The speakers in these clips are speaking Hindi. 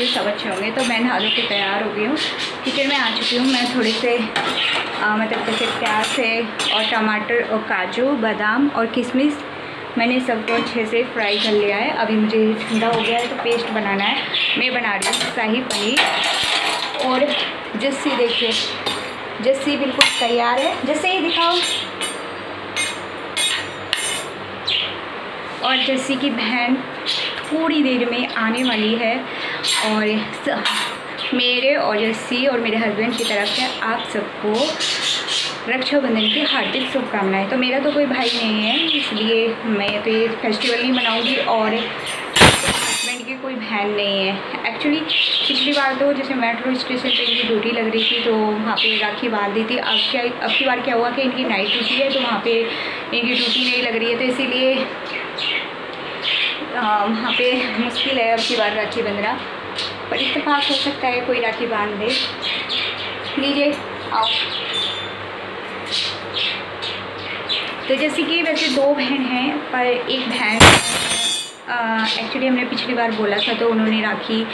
कि सब अच्छे होंगे। तो मैं नहा के तैयार हो गई हूँ, किचन में आ चुकी हूँ। मैं थोड़े से मतलब जैसे प्याज है और टमाटर और काजू बादाम और किशमिश मैंने सबको अच्छे से फ्राई कर लिया है। अभी मुझे ठंडा हो गया है तो पेस्ट बनाना है। मैं बना रही हूँ शाही पनीर। और जस्सी देखिए, जस्सी बिल्कुल तैयार है। जस्सी दिखाओ। और जस्सी की बहन थोड़ी देर में आने वाली है। और मेरे और जस्सी और मेरे हस्बैंड की तरफ से आप सबको रक्षाबंधन की हार्दिक शुभकामनाएं। तो मेरा तो कोई भाई नहीं है, इसलिए मैं तो ये फेस्टिवल नहीं मनाऊंगी। और हस्बैंड की कोई बहन नहीं है। एक्चुअली पिछली बार तो जैसे मेट्रो स्टेशन पे इनकी ड्यूटी लग रही थी तो वहाँ पे राखी बांध दी थी। अब की बार क्या हुआ कि इनकी नाइट ड्यूटी है तो वहाँ पे इनकी ड्यूटी नहीं लग रही है, तो इसीलिए वहाँ पे मुश्किल है अब की बार राखी बंधना। पर इत्तेफाक हो सकता है कोई राखी बांध दे। लीजिए आओ। तो जैसे कि वैसे 2 बहन हैं पर एक बहन एक्चुअली हमने पिछली बार बोला था तो उन्होंने राखी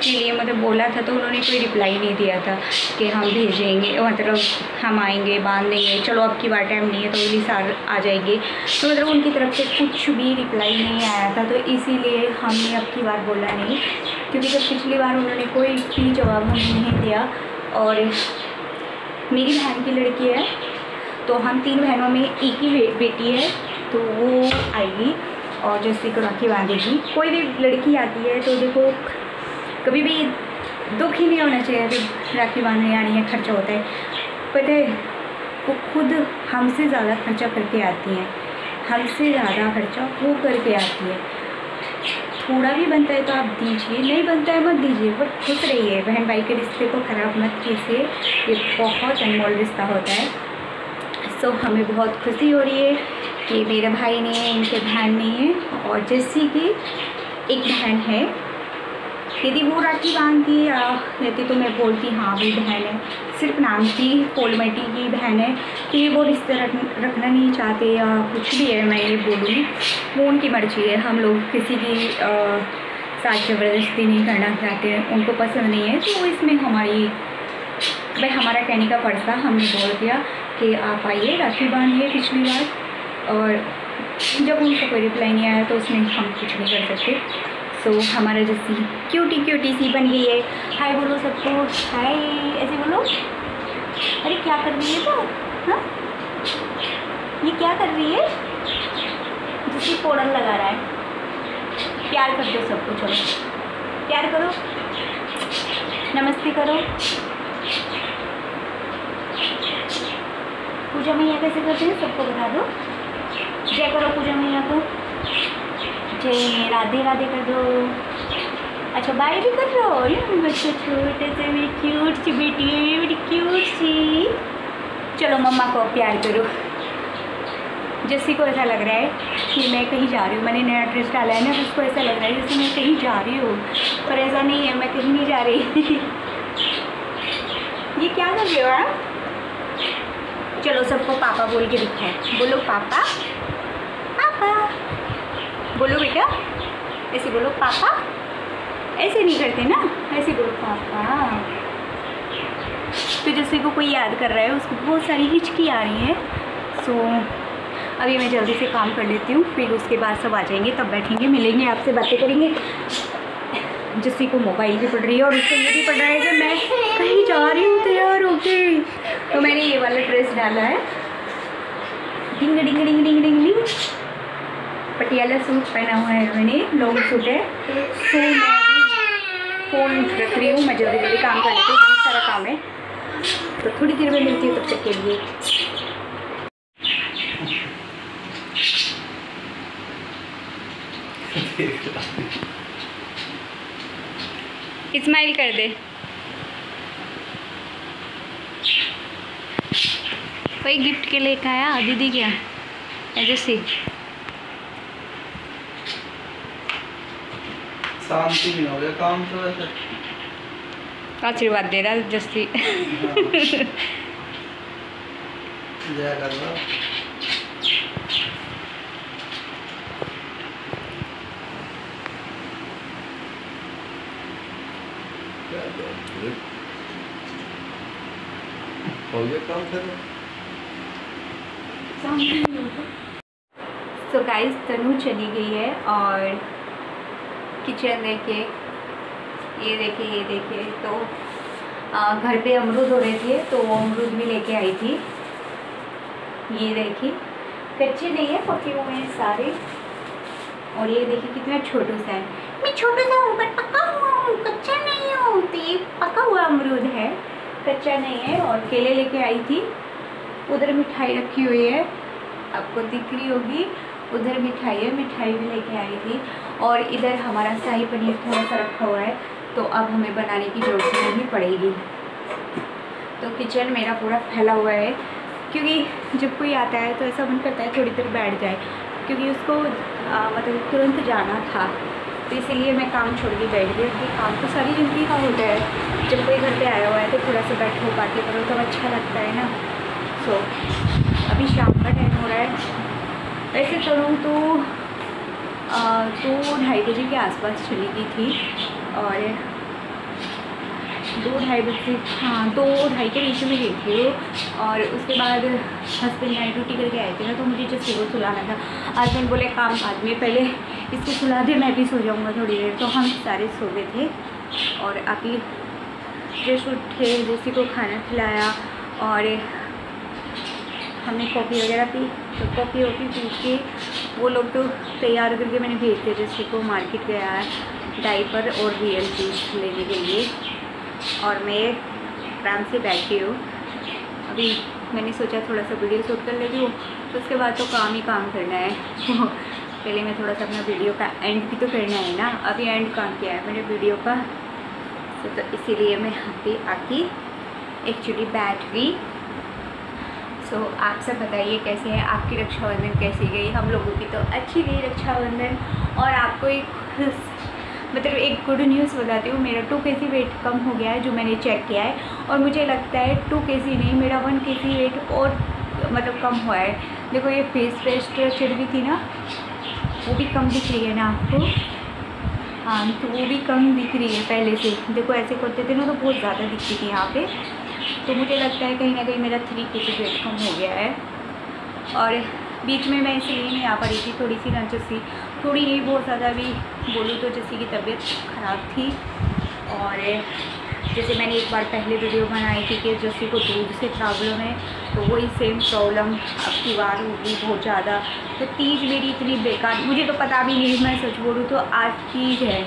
के लिए मतलब बोला था तो उन्होंने कोई रिप्लाई नहीं दिया था कि हम भेजेंगे, मतलब हम आएंगे बांध देंगे। चलो अब की बार टाइम नहीं है तो अगली साल आ जाएंगे। तो मतलब उनकी तरफ से कुछ भी रिप्लाई नहीं आया था, तो इसीलिए हमने अब की बार बोला नहीं, क्योंकि जब पिछली बार उन्होंने कोई भी जवाब हमें नहीं दिया। और मेरी बहन की लड़की है तो हम 3 बहनों में एक ही बेटी है तो वो आएगी और जैसे को राखी बांधेगी। कोई भी लड़की आती है तो देखो कभी भी दुख ही नहीं होना चाहिए जब राखी बांधने आनी है। खर्चा होता है, पता है, वो खुद हमसे ज़्यादा खर्चा करके आती हैं, हमसे ज़्यादा खर्चा वो करके आती है। थोड़ा भी बनता है तो आप दीजिए, नहीं बनता है मत दीजिए, बट खुश रहिए। बहन भाई के रिश्ते को ख़राब मत कीजिए, ये बहुत अनमोल रिश्ता होता है। सो हमें बहुत खुशी हो रही है कि मेरे भाई नहीं है, इनके बहन नहीं है। और जैसी कि एक बहन है, यदि वो राखी बांधती रहती तो मैं बोलती हाँ भी बहन है, सिर्फ नाम की फॉर्मेलिटी की बहन है कि वो रिश्ते रखना नहीं चाहते या कुछ भी है, मैं ये बोलूँगी वो उनकी मर्ज़ी है। हम लोग किसी की साथ ज़बरदस्ती नहीं करना चाहते, उनको पसंद नहीं है तो इसमें भाई हमारा कहने का फ़र्ज़ था। हमने बोल दिया कि आप आइए राखी बांधिए पिछली बार, और जब उनको कोई रिप्लाई नहीं आया तो उसमें हम कुछ नहीं कर सकते। सो हमारा जैसी क्यूटी सी बन गई है। हाय बोलो सबको, हाय ऐसे बोलो। अरे क्या कर रही है तो, हाँ ये क्या कर रही है? जैसी पाउडर लगा रहा है। प्यार कर दो सबको, चलो प्यार करो, नमस्ते करो। पूजा मैया कैसे करते हैं सबको बता दो। जय करो पूजा मैया को, जय राधे राधे कर दो। अच्छा बाय भी कर दो। बच्चे छोटे से मेरी क्यूट सी बेटी है, बड़ी क्यूट सी। चलो मम्मा को प्यार करो। जैसी को ऐसा लग रहा है कि मैं कहीं जा रही हूँ, मैंने नया ड्रेस डाला है ना, उसको ऐसा लग रहा है जैसे मैं कहीं जा रही हूँ, पर ऐसा नहीं है, मैं कहीं नहीं जा रही। ये क्या कर रहे हो आप? चलो सबको पापा बोल के दिखाओ, बोलो पापा पापा, बोलो बेटा, ऐसे बोलो पापा। ऐसे नहीं करते ना, ऐसे बोलो पापा। तो जैसे को कोई याद कर रहा है उसको बहुत सारी हिचकी आ रही है। सो अभी मैं जल्दी से काम कर लेती हूँ, फिर उसके बाद सब आ जाएंगे, तब बैठेंगे, मिलेंगे, आपसे बातें करेंगे। जिससे को मोबाइल भी पढ़ रही है और उसको ये भी पढ़ रहा है कि मैं कहीं जा रही हूँ तैयार होके। तो मैंने ये वाला ड्रेस डाला है, डिंग डिंग डिंग डिंग डिंग डिंग, पटियाला सूट पहना हुआ है मैंने, लॉन्ग सूट है। तो मैं भी फ़ोन रख रही हूँ, मैं जल्दी जल्दी काम कर लेती हूँ, बहुत सारा काम है। तो थोड़ी देर में मिलती हूँ, तब तक के लिए स्माइल कर दे। कोई गिफ्ट के लेकर आया दीदी क्या? जैसे शांति में हो गया काम तो वैसे। आशीर्वाद दे रहा जस्सी। जय कर लो। क्या बात हो गया काम करो। सो गाइस, तनु चली गई है और किचन देखिए, ये देखिए। तो घर पे अमरूद हो रहे थे तो वो अमरूद भी लेके आई थी। ये देखिए, कच्चे नहीं है, पके हुए हैं सारे। और ये देखिए कितना छोटा सा है। मैं छोटा सा हूँ पर पका हुआ हूँ, कच्चा नहीं हूँ। तो ये पका हुआ अमरूद है, कच्चा नहीं है। और केले लेके आई थी। उधर मिठाई रखी हुई है, आपको दिख रही होगी, उधर मिठाई है, मिठाई भी लेके आई थी। और इधर हमारा शाही पनीर थोड़ा सा रखा हुआ है, तो अब हमें बनाने की ज़रूरत नहीं पड़ेगी। तो किचन मेरा पूरा फैला हुआ है, क्योंकि जब कोई आता है तो ऐसा मन करता है थोड़ी देर बैठ जाए, क्योंकि उसको मतलब तुरंत जाना था, तो इसीलिए मैं काम छोड़ के बैठ गई। क्योंकि काम तो सारी ज़िंदगी का होता है, जब कोई घर पे आया हुआ है तो थोड़ा सा बैठो बातें करो तो अच्छा लगता है ना। सो अभी शाम का टाइम हो रहा है। वैसे करूँ तो 2-2:30 बजे के आसपास चली गई थी, और 2-2:30 बजे, हाँ 2-2:30 के बीच में गई थी वो। और उसके बाद हस्बैंड नाइट ड्यूटी करके आए थे ना, तो मुझे जैसे वो सुलाना था। हस्बैंड बोले काम बाद में, पहले इसको सुला दे, मैं भी सो जाऊँगा थोड़ी देर। तो हम सारे सो गए थे और अभी जैसे उठे, जैसे को खाना खिलाया और हमने कॉफ़ी वगैरह पी। तो कॉफ़ी वॉफ़ी पी के वो लोग तो तैयार करके मैंने भेज दिया, जैसे को मार्केट गया है डाइपर और रियल जूस लेने के लिए। और मैं आराम से बैठी हूँ। अभी मैंने सोचा थोड़ा सा वीडियो शूट कर लेती हूँ, तो उसके बाद तो काम ही काम करना है। पहले मैं थोड़ा सा अपना वीडियो का एंड भी तो करना है ना। अभी एंड काम किया है मैंने वीडियो का, तो इसीलिए मैं यहाँ पे आके एक्चुअली बैठ गई। सो आप सब बताइए कैसे है, आपकी रक्षाबंधन कैसी गई? हम लोगों की तो अच्छी गई रक्षाबंधन। और आपको एक गुड न्यूज़ बताती हूँ, मेरा 2 kg वेट कम हो गया है, जो मैंने चेक किया है। और मुझे लगता है 2 kg नहीं, मेरा 1 kg वेट और मतलब कम हुआ है। देखो ये फेस पे स्ट्रक्चर भी थी ना, वो भी कम दिख रही है ना आपको? हाँ, तो वो भी कम दिख रही है पहले से। देखो ऐसे करते थे ना तो बहुत ज़्यादा दिखती थी यहाँ पे। तो मुझे लगता है कहीं ना कहीं मेरा 3 kg वेट कम हो गया है। और बीच में मैं इसलिए नहीं आ पा रही थी, थोड़ी सी ना जैसी, थोड़ी नहीं बहुत ज़्यादा भी बोलूँ तो जैसे की तबीयत ख़राब थी। और जैसे मैंने एक बार पहले वीडियो बनाई थी कि जैसे को दूध से प्रॉब्लम है, तो वही सेम प्रॉब्लम अब की बार होगी बहुत ज़्यादा। तो तीज मेरी इतनी बेकार, मुझे तो पता भी नहीं, मैं सच बोलूँ तो आज तीज है,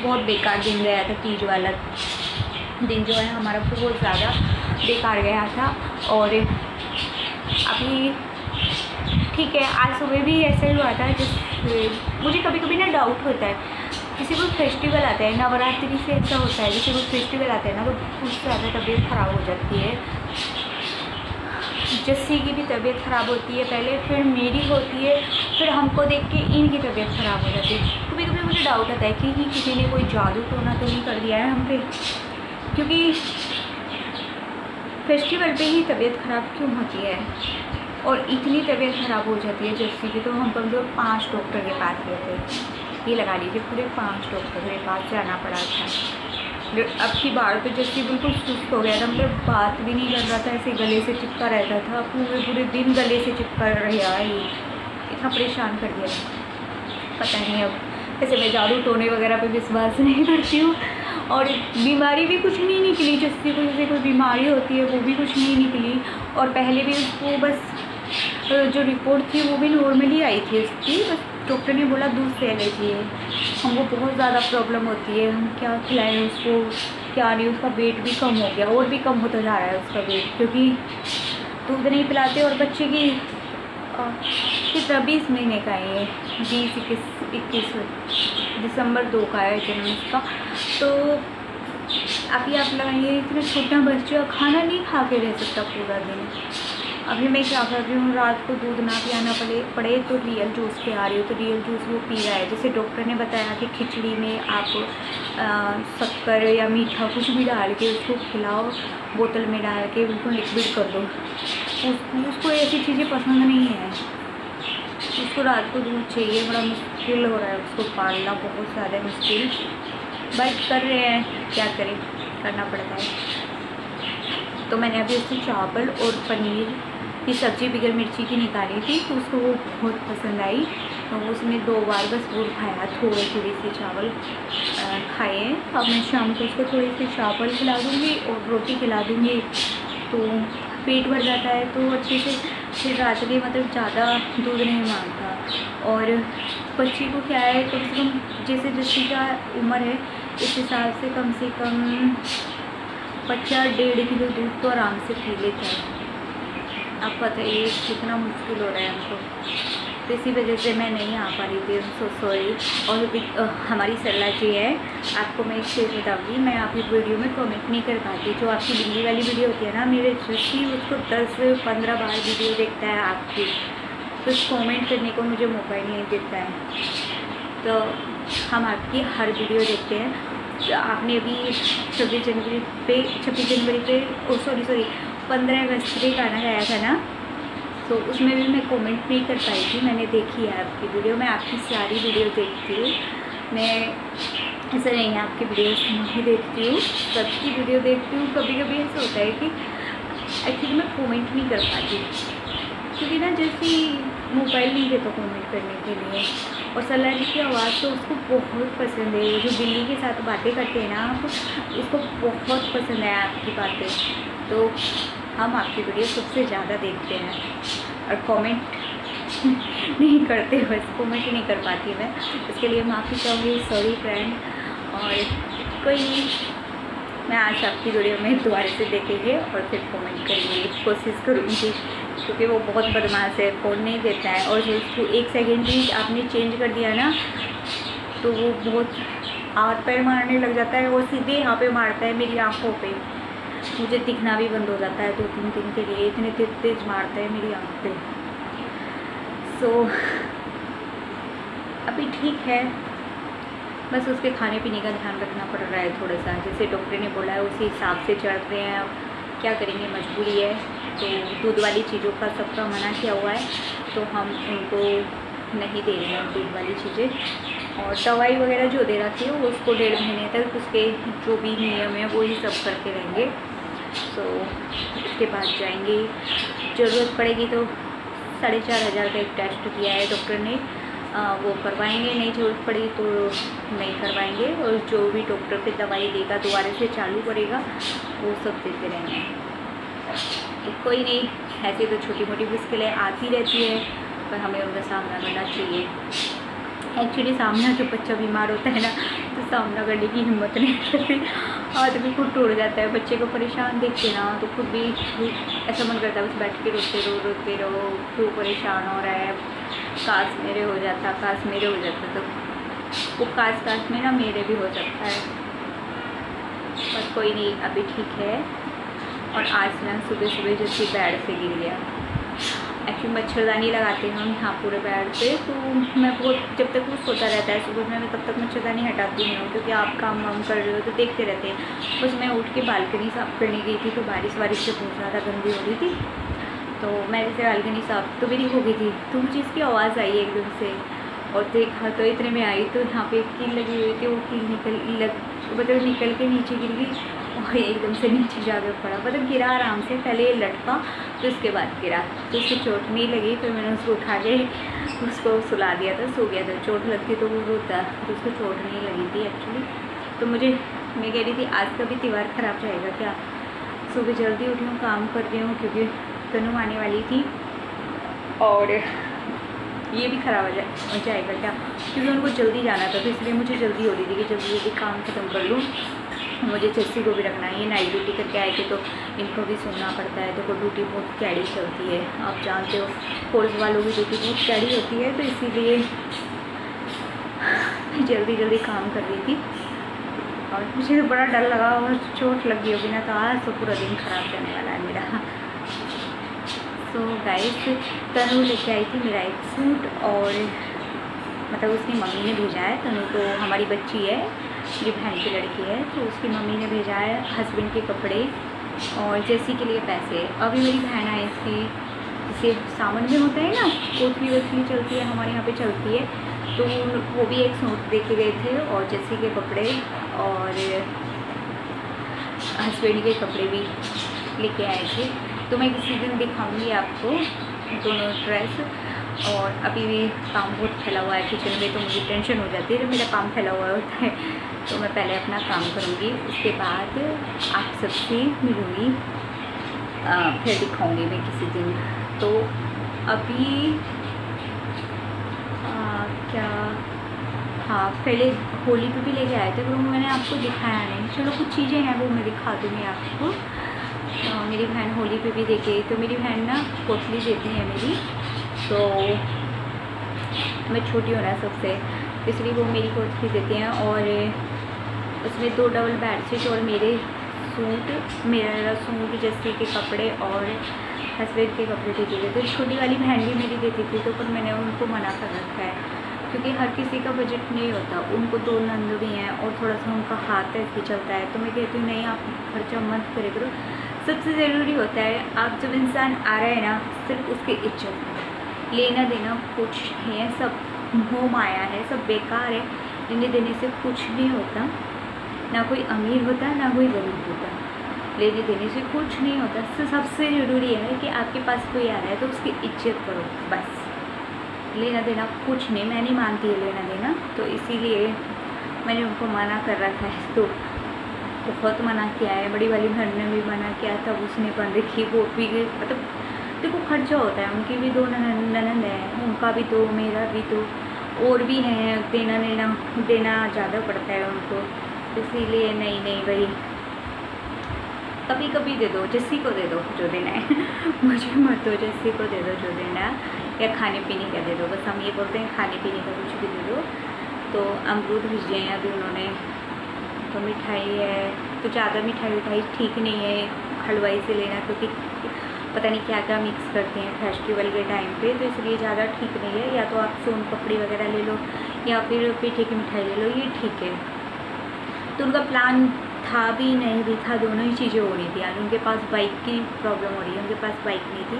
बहुत बेकार दिन गया था। तीज वाला दिन जो है हमारा बहुत ज़्यादा बेकार गया था। और अभी ठीक है, आज सुबह भी ऐसा ही हुआ था। मुझे कभी कभी ना डाउट होता है, किसी कोई फेस्टिवल आता है, नवरात्रि से ऐसा होता है, जैसे कोई फेस्टिवल आता है ना तो उससे ज़्यादा तबीयत ख़राब हो जाती है। जस्सी की भी तबीयत ख़राब होती है पहले, फिर मेरी होती है, फिर हमको देख के इनकी तबीयत ख़राब हो जाती है। कभी कभी मुझे डाउट आता है कि किसी ने कोई जादू टोना तो नहीं कर दिया है हम पे, क्योंकि फेस्टिवल पे ही तबीयत ख़राब क्यों होती है और इतनी तबीयत ख़राब हो जाती है जैसे कि। तो हम कम से कम 5 डॉक्टर के पास गए थे, ये लगा लीजिए पूरे 5 डॉक्टर के पास जाना पड़ा था। अब की बार तो जैसे बिल्कुल सुस्त हो गया था, मतलब बात भी नहीं कर रहा था, ऐसे गले से चिपका रहता था, पूरे दिन गले से चिपका रहा, ये इतना परेशान कर दिया था। पता नहीं अब, वैसे मैं जादू टोने वगैरह पे विश्वास नहीं करती हूँ। और बीमारी भी कुछ नहीं निकली, जिससे कोई बीमारी होती है वो भी कुछ नहीं निकली। और पहले भी उसको बस जो रिपोर्ट थी वो भी नॉर्मली आई थी उसकी, बस डॉक्टर ने बोला दूध से एलर्जी है। हमको बहुत ज़्यादा प्रॉब्लम होती है, हम क्या खिलाएं उसको क्या नहीं। उसका वेट भी कम हो गया और भी कम होता जा रहा है उसका वेट, क्योंकि दूध नहीं पिलाते। और बच्चे की कितना 20 महीने का है ये, 20-21 दिसंबर 2 का है जन्म इसका। तो अभी आप लगाइए, इतना छोटा बच्चा खाना नहीं खा के रह सकता पूरा दिन। अभी मैं क्या कर रही हूँ, रात को दूध ना पिलाना पड़े तो रियल जूस पिला रही हूँ। तो रियल जूस वो पी रहा है। जैसे डॉक्टर ने बताया कि खिचड़ी में आप शक्कर या मीठा कुछ भी डाल के उसको खिलाओ, बोतल में डाल के बिल्कुल लिक्विड कर दो। उसको ऐसी चीज़ें पसंद नहीं है, उसको रात को दूध चाहिए। बड़ा मुश्किल हो रहा है उसको पालना, बहुत ज़्यादा मुश्किल, बट कर रहे हैं, क्या करें। करना पड़ता है। तो मैंने अभी उससे चावल और पनीर की सब्ज़ी बगैर मिर्ची की निकाली थी, तो उसको वो बहुत पसंद आई। तो उसने 2 बार बस वो खाया, थोड़ी सी चावल खाए। अब मैं शाम को उसको थोड़ी सी चावल खिला दूँगी और रोटी खिला दूँगी, तो पेट भर जाता है। तो अच्छे से फिर रात में मतलब ज़्यादा दूध नहीं मांगता। और बच्ची को क्या है, कम से कम जैसे जैसी का उम्र है इस हिसाब से कम 1.5 किलो दूध तो आराम से पी लेता है। अब बताइए कितना मुश्किल हो रहा है हमको। तो इसी वजह से मैं नहीं आ पा रही थी, सो सॉरी। और हमारी सरला जी है, आपको मैं एक चीज़ बताऊँगी, मैं आपकी वीडियो में कमेंट नहीं कर पाती। जो आपकी बिल्ली वाली वीडियो होती है ना, मेरे जैसी उसको 10 से 15 बार वीडियो देखता है आपकी, कुछ कमेंट करने को मुझे मौका ही नहीं देता है। तो हम आपकी हर वीडियो देखते हैं। आपने अभी 26 जनवरी पे 15 अगस्त पे गाना गाया था ना, तो उसमें भी मैं कमेंट नहीं कर पाई थी। मैंने देखी है आपकी वीडियो, मैं आपकी सारी वीडियो देखती हूँ। मैं ऐसा नहीं है आपकी वीडियोस नहीं देखती हूँ, सबकी वीडियो देखती हूँ। कभी कभी ऐसा होता है कि एक्चुअली मैं कमेंट नहीं कर पाती, क्योंकि ना जैसे मोबाइल नहीं देता कमेंट करने के लिए। और सरला जी की आवाज़ तो उसको बहुत पसंद है, जो बिल्ली के साथ बातें करते हैं ना आप, उसको बहुत पसंद है आपकी बातें। तो हम आपकी वीडियो सबसे ज़्यादा देखते हैं और कमेंट नहीं करते, बस कमेंट नहीं कर पाती मैं। इसके लिए माफ़ी चाहूँगी, सॉरी फ्रेंड। और कोई नहीं, मैं आज आपकी वीडियो में दोबारा से देखेंगे और फिर कमेंट करेंगे, कोशिश करूँगी। क्योंकि वो बहुत बदमाश है, फ़ोन नहीं देता है। और जो उसको 1 सेकेंड भी आपने चेंज कर दिया ना, तो वो बहुत हाथ पैर मारने लग जाता है। और सीधे यहाँ पे मारता है मेरी आँखों पे, मुझे दिखना भी बंद हो जाता है 2-3 दिन के लिए, इतने तेज मारता है मेरी आँख पे। सो अभी ठीक है, बस उसके खाने पीने का ध्यान रखना पड़ रहा है थोड़ा सा। जैसे डॉक्टर ने बोला है उसी हिसाब से चल रहे हैं। अब क्या करेंगे, मजबूरी है। तो दूध वाली चीज़ों का सबका मना किया हुआ है, तो हम उनको नहीं दे रहे हैं दूध वाली चीज़ें। और दवाई वगैरह जो दे रखी है वो उसको 1.5 महीने तक उसके जो भी नियम है वो ही सब करते रहेंगे। तो उसके बाद जाएंगे, ज़रूरत पड़ेगी तो 4,500 का एक टेस्ट दिया है डॉक्टर ने, वो करवाएंगे। नहीं ज़रूरत पड़ी तो नहीं करवाएंगे। और जो भी डॉक्टर पे दवाई देगा दोबारा से चालू करेगा, वो सब देते रहेंगे। तो कोई नहीं, ऐसे तो छोटी मोटी मुश्किलें आती रहती है, पर हमें उनका सामना करना चाहिए। एक्चुअली सामना जब बच्चा बीमार होता है ना, तो सामना करने की हिम्मत नहीं करती, आदमी को टूट जाता है। बच्चे को परेशान देखते ना, तो खुद भी ऐसा मन करता है बस बैठ के रोते रहो, क्यों परेशान हो रहा है, काश मेरे हो जाता, काश मेरे हो जाता। तो वो काश में ना मेरे भी हो सकता है, पर कोई नहीं, अभी ठीक है। और आज ना सुबह जैसे बेड से गिर गया। एक्चुअली मच्छरदानी लगाते हैं हम यहाँ पूरे बेड पे, तो मैं बहुत, जब तक वो सोता रहता है सुबह में, मैं तब तक मच्छरदानी हटाती नहीं हूँ, क्योंकि आप काम वाम कर रहे हो तो देखते रहते हैं। बस मैं उठ के बालकनी साफ़ करने गई थी, तो बारिश से बहुत ज़्यादा गंदी हो रही थी। तो मैं जैसे बालकनी साफ़ तो मेरी हो गई थी, तो मुझे इसकी आवाज़ आई एकदम से, और देखा तो इतने में आई तो यहाँ पे कील लगी हुई थी। वो कील निकल के नीचे गिर गई और एकदम से नीचे जाकर पड़ा। मतलब गिरा आराम से, पहले लटका तो उसके बाद गिरा, तो उसको चोट नहीं लगी। फिर मैंने उसको उठा के उसको सुला दिया था, सो गया था। चोट लगती तो वो रोता, तो उसको चोट नहीं लगी थी एक्चुअली। तो मैं कह रही थी आज का भी त्यौहार ख़राब जाएगा क्या। सुबह जल्दी उठी हूँ, काम कर रही हूँ, क्योंकि तनु आने वाली थी, और ये भी ख़राब हो जाएगा क्या, क्योंकि उनको जल्दी जाना था। तो इसलिए मुझे जल्दी हो रही थी कि जल्दी काम ख़त्म कर लूँ। मुझे जस्सी को भी रखना है, ये नाइट ड्यूटी करके आए थे, तो इनको भी सुनना पड़ता है। तो ड्यूटी बहुत कैडी चलती है, आप जानते हो फोर्स वालों की ड्यूटी बहुत कैडी होती है। तो इसीलिए जल्दी काम कर रही थी, और मुझे तो बड़ा डर लगा, और चोट लगी होगी ना, तो आज तो पूरा दिन ख़राब जाने वाला है मेरा। तो गाइस, तनु लेके आई थी मेरा एक सूट, और मतलब उसकी मम्मी ने भेजा है। तनु तो हमारी बच्ची है, मेरी बहन की लड़की है, तो उसकी मम्मी ने भेजा है हस्बैंड के कपड़े और जैसी के लिए पैसे। अभी मेरी बहन आई थी, जैसे सावन में होता है ना, कोथली चलती है, हमारे यहाँ पे चलती है, तो वो भी एक सूट दे के गए थे, और जैसी के कपड़े, और हस्बैंड के कपड़े भी लेके आए थे, तो मैं किसी दिन दिखाऊंगी आपको दोनों ड्रेस। और अभी भी काम बहुत फैला हुआ है किचन में, तो मुझे टेंशन हो जाती है जब मेरा काम फैला हुआ होता है। तो मैं पहले अपना काम करूँगी, उसके बाद आप सबसे मिलूँगी, फिर दिखाऊँगी मैं किसी दिन। तो अभी क्या, हाँ पहले होली पे भी लेके आए थे, वो मैंने आपको दिखाया नहीं। चलो कुछ चीज़ें हैं वो मैं दिखा दूँगी आपको। मेरी बहन होली पे भी देके, तो मेरी बहन ना कोटली देती है मेरी, तो मैं छोटी हूँ ना सबसे, इसलिए वो मेरी कोटली देती हैं। और उसमें 2 डबल बेडशीट और मेरे सूट जैसे के कपड़े और हस्बैंड के कपड़े देते थे। तो छोटी वाली बहन भी मेरी देती थी, तो पर मैंने उनको मना कर रखा है, क्योंकि हर किसी का बजट नहीं होता। उनको 2 नंद भी हैं और थोड़ा सा उनका हाथ ऐसे चलता है, तो मैं कहती हूँ नहीं आप खर्चा मत करे करो। सबसे ज़रूरी होता है, आप जब इंसान आ रहा है ना, सिर्फ उसकी इज्जत, लेना देना कुछ है, सब मोह माया है, सब बेकार है। लेने देने से कुछ नहीं होता, ना कोई अमीर होता ना कोई गरीब होता, लेने देने से कुछ नहीं होता। सबसे ज़रूरी है कि आपके पास कोई आ रहा है तो उसकी इज्जत करो, बस। लेना देना कुछ नहीं, मैं नहीं मानती है लेना देना, तो इसीलिए मैंने उनको मना कर रखा है। तो बहुत मना किया है, बड़ी वाली बहन ने भी मना किया, तब उसने बंद रखी। वो भी मतलब देखो खर्चा होता है, उनकी भी 2 ननंद हैं, उनका भी 2, मेरा भी 2, और भी हैं, देना ज़्यादा पड़ता है उनको, इसीलिए नहीं भाई, कभी कभी दे दो, जस्सी को दे दो जो देना है मुझे मत दो, जस्सी को दे दो जो देना है, या खाने पीने का दे दो, बस हम ये बोलते हैं खाने पीने का कुछ भी दे दो। तो अमरूद भेजे हैं अभी उन्होंने, तो मिठाई है, तो ज़्यादा मिठाई ठीक नहीं है हलवाई से लेना, क्योंकि पता नहीं क्या क्या मिक्स करते हैं फेस्टिवल के टाइम पे, तो इसलिए ज़्यादा ठीक नहीं है। या तो आप सोन पापड़ी वगैरह ले लो, या फिर पेठे की मिठाई ले लो, ये ठीक है। तो उनका प्लान था भी नहीं भी था, दोनों ही चीज़ें हो रही थी। आज उनके पास बाइक की प्रॉब्लम हो रही है, उनके पास बाइक नहीं थी,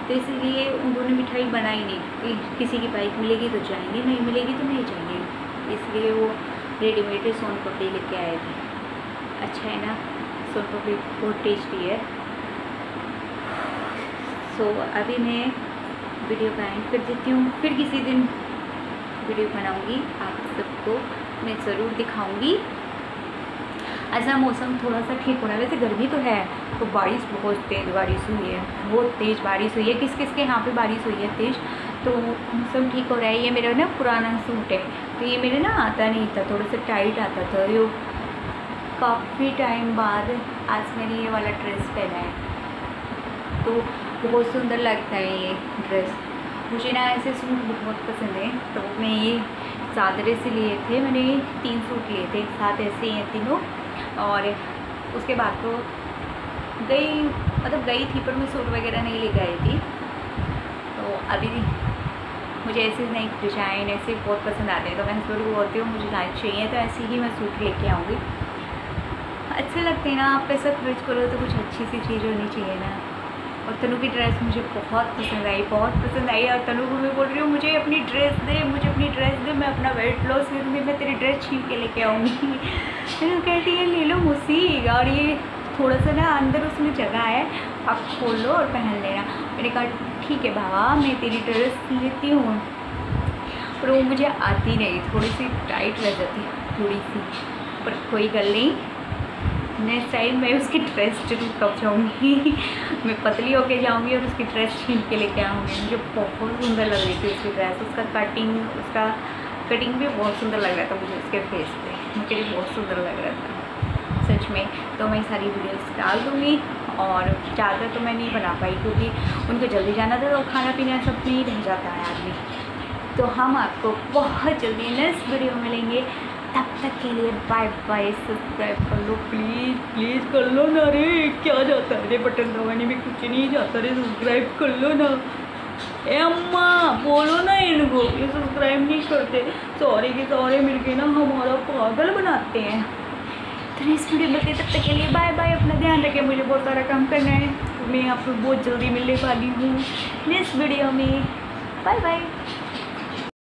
तो इसीलिए उन्होंने मिठाई बनाई नहीं। किसी की बाइक मिलेगी तो जाएंगे, नहीं मिलेगी तो नहीं जाएंगे, इसलिए वो रेडीमेड सोन पापड़ी लेके आए थे। अच्छा है ना, सोन पापड़ी बहुत टेस्टी है। सो अभी मैं वीडियो का एंड कर देती हूँ, फिर किसी दिन वीडियो बनाऊँगी, आप सबको मैं ज़रूर दिखाऊँगी। ऐसा मौसम थोड़ा सा ठीक हो रहा है, वैसे गर्मी तो है, तो बारिश बहुत तेज़ बारिश हुई है, बहुत तेज़ बारिश हुई है, किस किस के यहाँ पे बारिश हुई है तेज़, तो मौसम ठीक हो रहा है। ये मेरा ना पुराना सूट है, तो ये मेरे ना आता नहीं था, थोड़ा सा टाइट आता था, यो काफ़ी टाइम बाद आज मैंने ये वाला ड्रेस पहना है, तो बहुत सुंदर लगता है ये ड्रेस। मुझे ना ऐसे सूट बहुत पसंद है, तो मैं ये चादरे से लिए थे, मैंने 3 सूट लिए थे एक साथ, ऐसे ही हैं तीनों। और उसके बाद तो गई थी, पर मैं सूट वगैरह नहीं लेके आई थी। तो अभी मुझे ऐसे नई डिज़ाइन ऐसे बहुत पसंद आते हैं, तो मैं हस्बैंड को बोलती हूँ मुझे लाइट चाहिए, तो ऐसे ही मैं सूट लेके आऊँगी। अच्छे लगते हैं ना, आप पैसा खर्च करो तो कुछ अच्छी सी चीज़ होनी चाहिए ना। और तनु की ड्रेस मुझे बहुत पसंद आई, और तनु को मैं बोल रही हूँ मुझे अपनी ड्रेस दे, मैं अपना वेट लॉस करूँगी, मैं तेरी ड्रेस छीन के लेके आऊँगी। तनु कहती है ले लो मुझसे, और ये थोड़ा सा ना अंदर उसमें जगह है, आप खोल लो और पहन लेना। मैंने कहा ठीक है बाबा, मैं तेरी ड्रेस लेती हूँ, पर वो मुझे आती नहीं, थोड़ी सी टाइट रह जाती थोड़ी सी, पर कोई गल नहीं, नेक्स्ट टाइम मैं उसकी ड्रेस जरूर कब जाऊँगी मैं पतली होके जाऊँगी और उसकी ड्रेस छीन के लेके आऊँगी। मुझे बहुत सुंदर लग रही थी उसकी ड्रेस, उसका कटिंग भी बहुत सुंदर लग रहा था मुझे उसके फेस पे, मुझे भी बहुत सुंदर लग रहा था सच में। तो मैं सारी वीडियोस डाल दूँगी, और ज़्यादा तो मैं नहीं बना पाई क्योंकि उनको जल्दी जाना था, तो खाना पीना सब नहीं रह जाता है आदमी। तो हम आपको बहुत जल्दी नेक्स्ट वीडियो मिलेंगे, तब तक के लिए बाय बाय। सब्सक्राइब कर लो प्लीज़ कर लो ना रे, क्या जाता है रे बटन दबाने में, कुछ नहीं जाता रे, सब्सक्राइब कर लो ना। ए अम्मा बोलो ना इनको, ये सब्सक्राइब नहीं करते, सॉरी के सॉरी मिलके ना हमारा पागल बनाते हैं। तो नेक्स्ट वीडियो मिलते तब तक के लिए बाय बाय, अपना ध्यान रखें, मुझे बहुत सारा काम करना है, मैं आपको बहुत जल्दी मिलने वाली हूँ नेक्स्ट वीडियो में। Bye bye.